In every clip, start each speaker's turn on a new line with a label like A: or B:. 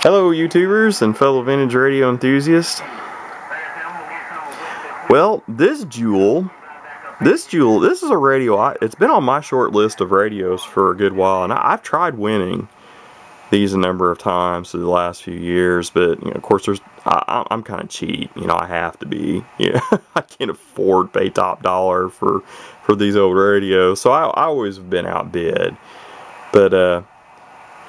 A: Hello YouTubers and fellow vintage radio enthusiasts. Well, this is a radio, it's been on my short list of radios for a good while, and I've tried winning these a number of times through the last few years, but you know, of course I'm kind of cheap, you know, I have to be, I can't afford to pay top dollar for these old radios, so I always have been outbid. But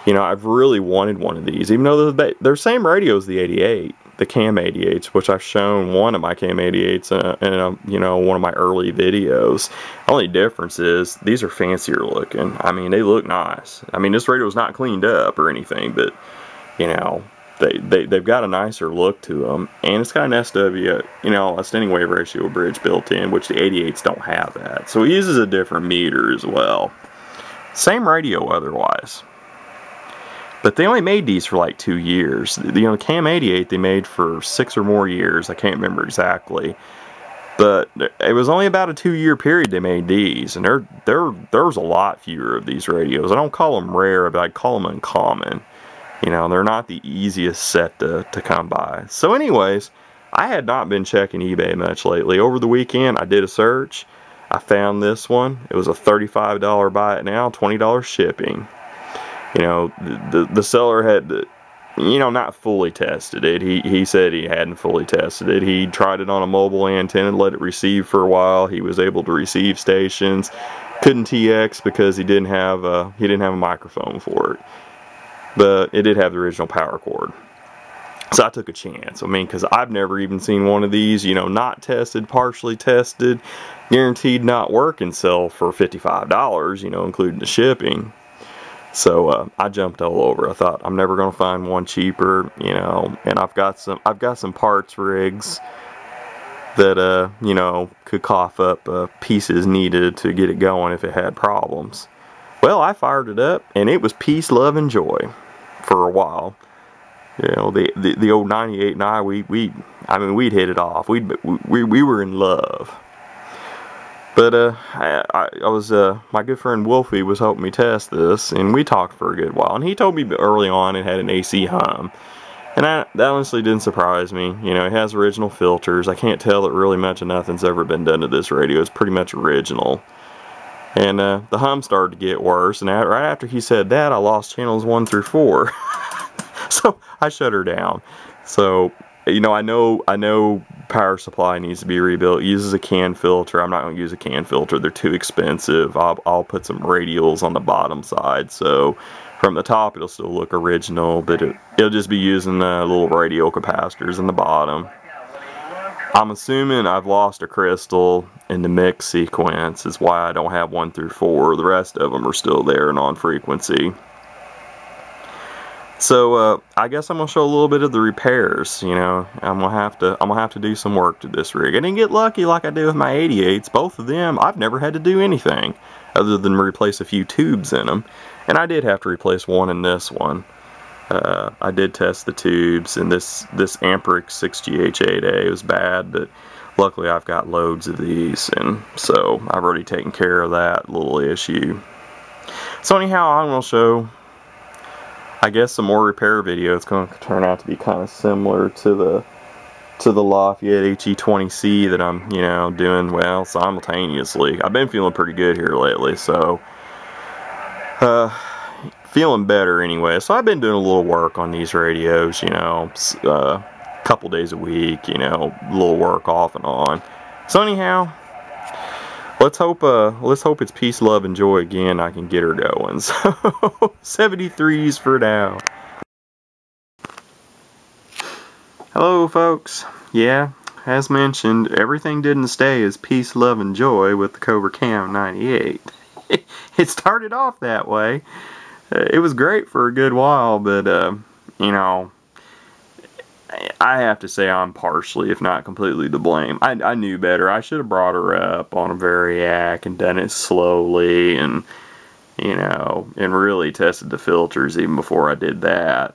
A: you know, I've really wanted one of these, even though they're the same radio as the 88, the Cam 88s, which I've shown one of my Cam 88s in you know, one of my early videos. The only difference is these are fancier looking. I mean, they look nice. I mean, this radio is not cleaned up or anything, but you know, they've got a nicer look to them, and it's got an SW, you know, a standing wave ratio bridge built in, which the 88s don't have that. So it uses a different meter as well. Same radio otherwise. But they only made these for like 2 years. You know, the Cam 88 they made for 6 or more years. I can't remember exactly. But it was only about a 2-year period they made these. And there's a lot fewer of these radios. I don't call them rare, but I call them uncommon. You know, they're not the easiest set to come by. So anyways, I had not been checking eBay much lately. Over the weekend, I did a search. I found this one. It was a $35 buy it now, $20 shipping. You know, the seller had, you know, not fully tested it. He said he hadn't fully tested it. He tried it on a mobile antenna, let it receive for a while. He was able to receive stations. Couldn't TX because he didn't have a microphone for it. But it did have the original power cord. So I took a chance. I mean, because I've never even seen one of these, you know, not tested, partially tested, guaranteed not work and sell for $55, you know, including the shipping. So I jumped all over. I thought I'm never going to find one cheaper, you know, and I've got some parts rigs that you know, could cough up pieces needed to get it going if it had problems. Well, I fired it up and it was peace, love, and joy for a while. You know, the old 98 and I mean we'd hit it off. We were in love. But I was my good friend Wolfie was helping me test this, and we talked for a good while. And he told me early on it had an AC hum, and that honestly didn't surprise me. You know, it has original filters. I can't tell that really much of nothing's ever been done to this radio. It's pretty much original. And the hum started to get worse, and right after he said that, I lost channels 1 through 4. So I shut her down. So, you know, I know power supply needs to be rebuilt. It uses a can filter. I'm not going to use a can filter. They're too expensive. I'll put some radials on the bottom side. So from the top, it'll still look original, but it'll just be using the little radial capacitors in the bottom. I'm assuming I've lost a crystal in the mix sequence is why I don't have 1 through 4. The rest of them are still there and on frequency. So I guess I'm gonna show a little bit of the repairs. You know, I'm gonna have to do some work to this rig. I didn't get lucky like I did with my 88s. Both of them, I've never had to do anything other than replace a few tubes in them, and I did have to replace one in this one. I did test the tubes, and this Amperix 6GH8A was bad, but luckily I've got loads of these, and so I've already taken care of that little issue. So anyhow, I'm gonna show, I guess, some more repair video. It's going to turn out to be kind of similar to the Lafayette HE20C that I'm, you know, doing, well, simultaneously. I've been feeling pretty good here lately, so feeling better anyway. So I've been doing a little work on these radios, you know, a couple days a week, you know, a little work off and on. So anyhow, let's hope it's peace, love, and joy again. I can get her going. So 73s for now. Hello, folks. Yeah, as mentioned, everything didn't stay as peace, love, and joy with the Cobra Cam 98. It started off that way. It was great for a good while, but you know, I have to say I'm partially, if not completely, to blame. I knew better. I should have brought her up on a Variac and done it slowly, and you know, and really tested the filters even before I did that.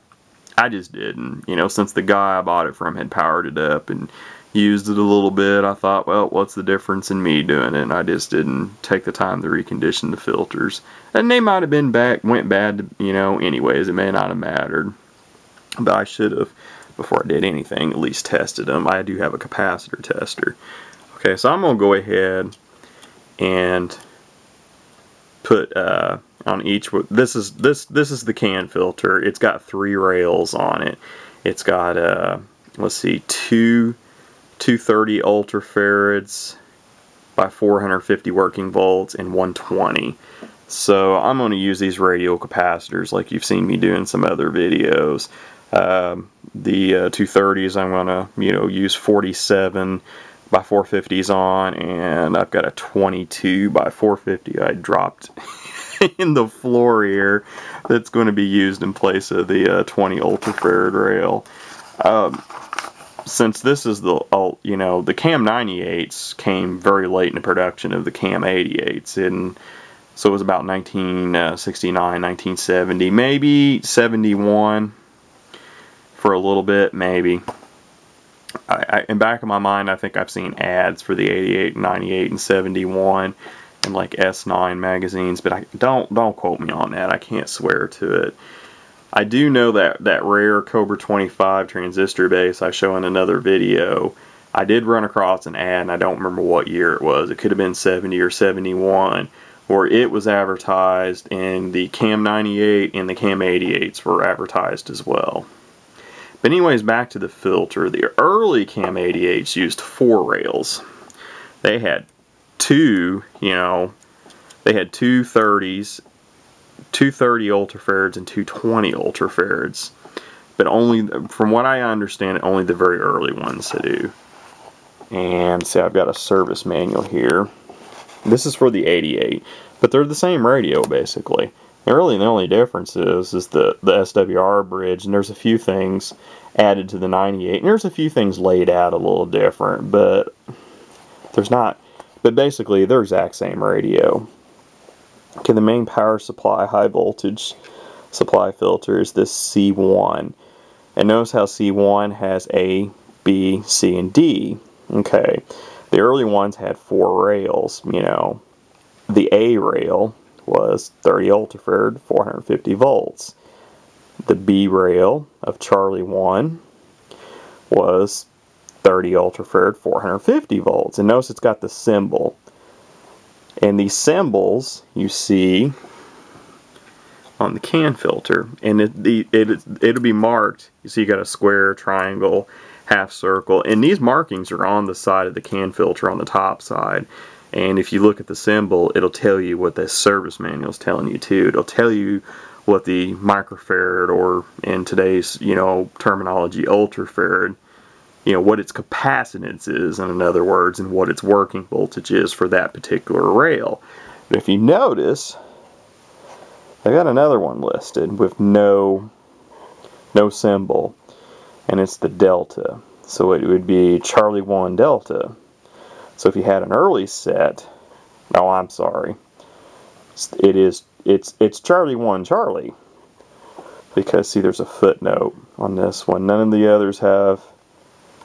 A: I just didn't, you know, since the guy I bought it from had powered it up and used it a little bit. I thought, well, what's the difference in me doing it? And I just didn't take the time to recondition the filters. And they might have went bad, you know, anyways. It may not have mattered. But I should have, before I did anything, at least tested them. I do have a capacitor tester. Okay, so I'm going to go ahead and put on each. This is the can filter. It's got 3 rails on it. It's got let's see, 230 ultrafarads by 450 working volts and 120. So I'm going to use these radial capacitors like you've seen me do in some other videos. The 230s I'm going to, you know, use 47 by 450s on, and I've got a 22 by 450 I dropped in the floor here that's going to be used in place of the 20 ultrafarad rail. Since this is the, you know, the Cam 98s came very late in the production of the Cam 88s, and so it was about 1969, 1970, maybe 71 for a little bit, maybe. In back of my mind, I think I've seen ads for the 88, 98, and 71 in like S9 magazines, but don't quote me on that. I can't swear to it. I do know that rare Cobra 25 transistor base I show in another video, I did run across an ad, and I don't remember what year it was. It could have been 70 or 71, where it was advertised, and the Cam 98 and the Cam 88s were advertised as well. But anyways, back to the filter. The early Cam 88s used 4 rails. They had two 230s, 230 ultrafarads, and 220 ultrafarads. But only, from what I understand, only the very early ones to do. And see, I've got a service manual here. This is for the 88, but they're the same radio basically. And really the only difference is the SWR bridge, and there's a few things added to the 98, and there's a few things laid out a little different, but there's not, but basically they're exact same radio. Okay, the main power supply, high voltage supply filter is this C1. And notice how C1 has A, B, C, and D. Okay, the early ones had 4 rails, you know. The A rail was 30 ultrafarad, 450 volts. The B rail of Charlie 1 was 30 ultrafarad, 450 volts. And notice it's got the symbol. And these symbols you see on the can filter, and it'll be marked. You see, you got a square, triangle, half circle, and these markings are on the side of the can filter on the top side. And if you look at the symbol, it'll tell you what the service manual is telling you too. It'll tell you what the microfarad, or in today's, you know, terminology, ultrafarad, you know, what its capacitance is, in other words, and what its working voltage is for that particular rail. But if you notice, I got another one listed with no symbol, and it's the delta. So it would be Charlie 1 delta. So if you had an early set, oh, I'm sorry, it's Charlie 1 Charlie, because see, there's a footnote on this one. None of the others have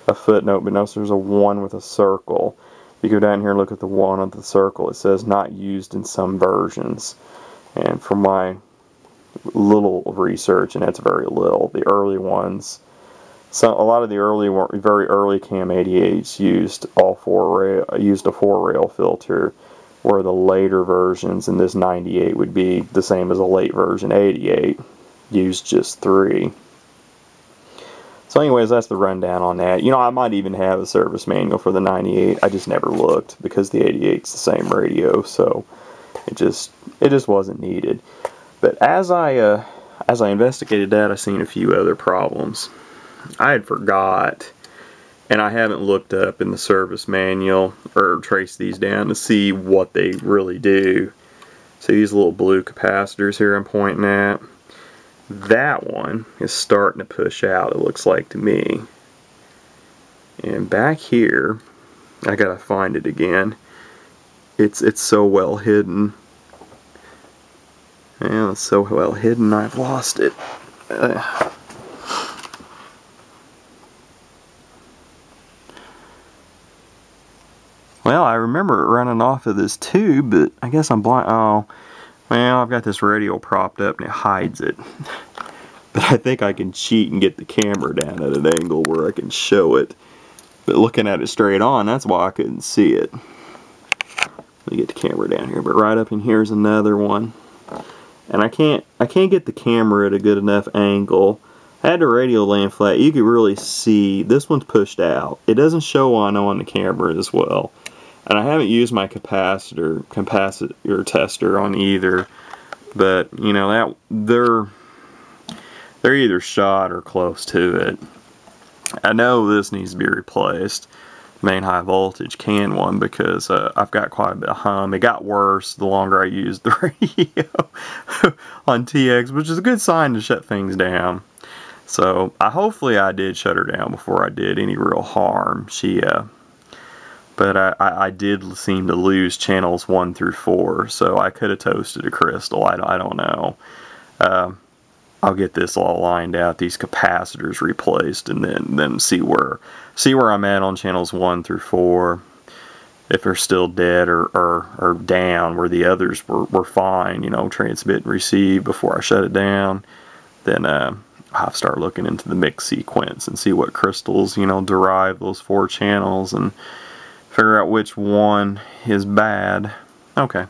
A: a footnote, but notice there's a 1 with a circle. You go down here and look at the 1 on the circle. It says not used in some versions. And from my little research, and it's very little, the early ones, so a lot of the very early Cam 88s used a 4 rail filter, where the later versions in this 98 would be the same as a late version 88, used just 3. So anyways, that's the rundown on that. You know, I might even have a service manual for the 98. I just never looked, because the 88's the same radio, so it just wasn't needed. But as I investigated that, I seen a few other problems. I had forgot, and I haven't looked up in the service manual or traced these down to see what they really do. See these little blue capacitors here I'm pointing at? That one is starting to push out, it looks like to me. And back here, I gotta find it again. It's so well hidden. Yeah, it's so well hidden, I've lost it. Well, I remember it running off of this tube, but I guess I'm blind. Oh, well, I've got this radio propped up and it hides it. But I think I can cheat and get the camera down at an angle where I can show it. But looking at it straight on, that's why I couldn't see it. Let me get the camera down here. But right up in here is another one. And I can't get the camera at a good enough angle. I had the radio laying flat. You could really see this one's pushed out. It doesn't show on the camera as well. And I haven't used my capacitor tester on either. But you know that they're either shot or close to it. I know this needs to be replaced, main high voltage CAN one, because I've got quite a bit of hum. It got worse the longer I used the radio on TX, which is a good sign to shut things down. So hopefully I did shut her down before I did any real harm. But I did seem to lose channels 1 through 4, so I could have toasted a crystal. I don't know. I'll get this all lined out, these capacitors replaced, and then see where I'm at on channels 1 through 4. If they're still dead or down, where the others were fine, you know, transmit and receive before I shut it down, then I'll have to start looking into the mix sequence and see what crystals, you know, derive those 4 channels and figure out which one is bad. Okay.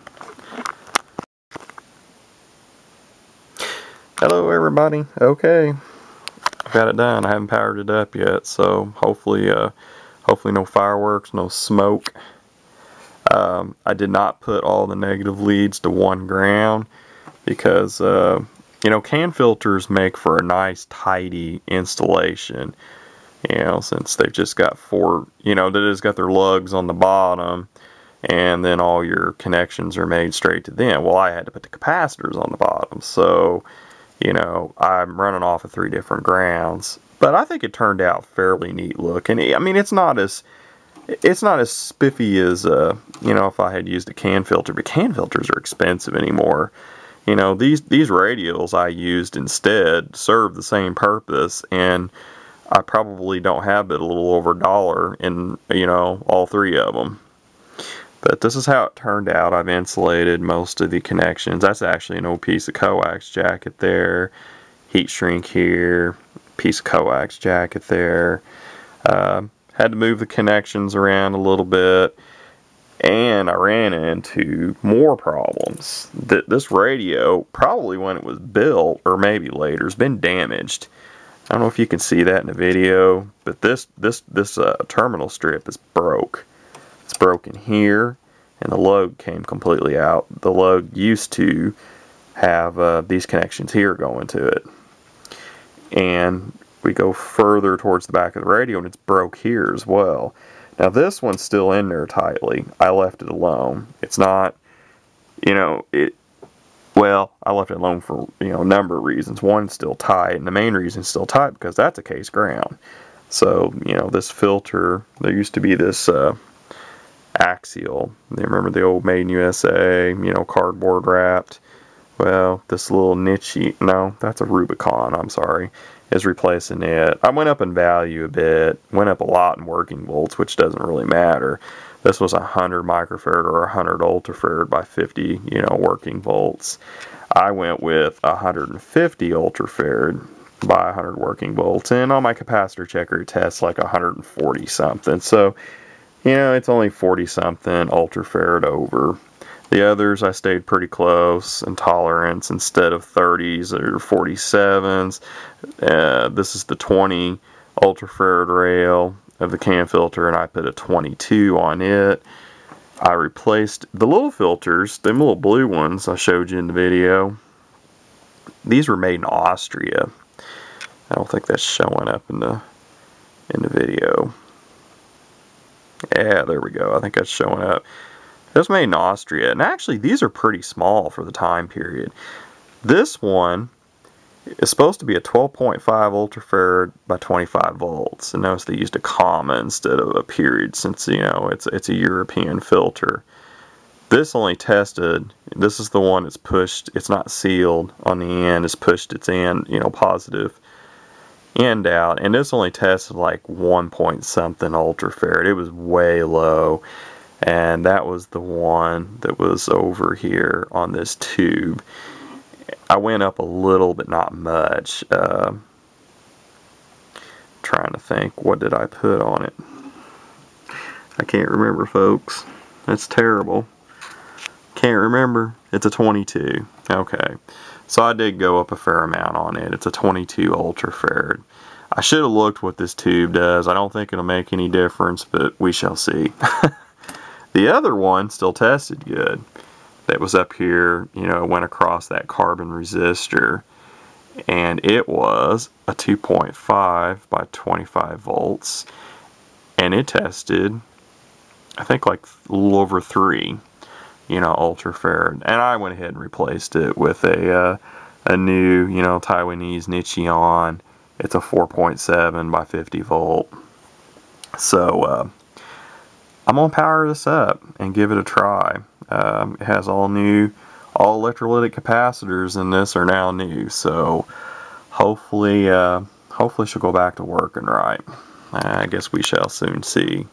A: Hello everybody. Okay. I got it done. I haven't powered it up yet, so hopefully no fireworks, no smoke. I did not put all the negative leads to one ground because you know, CAN filters make for a nice tidy installation. You know, since they've just got 4, you know, they just got their lugs on the bottom, and then all your connections are made straight to them. Well, I had to put the capacitors on the bottom, so, you know, I'm running off of 3 different grounds. But I think it turned out fairly neat looking. I mean, it's not as spiffy as, you know, if I had used a CAN filter, but CAN filters are expensive anymore. You know, these radials I used instead serve the same purpose, and I probably don't have it a little over $1 in, you know, all 3 of them. But this is how it turned out. I've insulated most of the connections. That's actually an old piece of coax jacket there. Heat shrink here. Piece of coax jacket there. Had to move the connections around a little bit. And I ran into more problems. This radio, probably when it was built, or maybe later, has been damaged. I don't know if you can see that in the video, but this terminal strip is broke. It's broken here, and the lug came completely out. The lug used to have these connections here going to it. And we go further towards the back of the radio, and it's broke here as well. Now this one's still in there tightly. I left it alone. It's not, you know, well, I left it alone for, you know, a number of reasons. One, it's still tight, and the main reason it's still tight because that's a case ground. So, you know, this filter, there used to be this axial. You remember the old made in U.S.A., you know, cardboard wrapped? Well, this little niche, no, that's a Rubicon, I'm sorry, is replacing it. I went up in value a bit, went up a lot in working volts, which doesn't really matter. This was 100 microfarad or 100 ultrafarad by 50, you know, working volts. I went with 150 ultrafarad by 100 working volts, and on my capacitor checker it tests like 140 something. So, you know, it's only 40 something ultrafarad over. The others I stayed pretty close in tolerance. Instead of 30s or 47s, this is the 20 ultrafarad rail of the CAN filter, and I put a 22 on it. I replaced the little filters, them little blue ones I showed you in the video. These were made in Austria. I don't think that's showing up in the video. Yeah, there we go. I think that's showing up. It was made in Austria, and actually these are pretty small for the time period. This one is supposed to be a 12.5 ultrafarad by 25 volts, and notice they used a comma instead of a period, since, you know, it's a European filter. This only tested, this is the one that's pushed, it's not sealed on the end, it's pushed its end, you know, positive end out, and this only tested like 1 point something ultrafarad. It was way low. and that was the one that was over here on this tube. I went up a little, but not much. Trying to think, what did I put on it? I can't remember, folks. That's terrible. Can't remember. It's a 22. Okay. So I did go up a fair amount on it. It's a 22 ultrafarad. I should have looked what this tube does. I don't think it'll make any difference, but we shall see. The other one still tested good. That was up here, you know, went across that carbon resistor, and it was a 2.5 by 25 volts, and it tested, I think, like a little over 3, you know, ultrafarad. And I went ahead and replaced it with a new, you know, Taiwanese Nicheon. It's a 4.7 by 50 volt. So I'm gonna power this up and give it a try. It has all electrolytic capacitors in this are now new, so hopefully she'll go back to working right. I guess we shall soon see.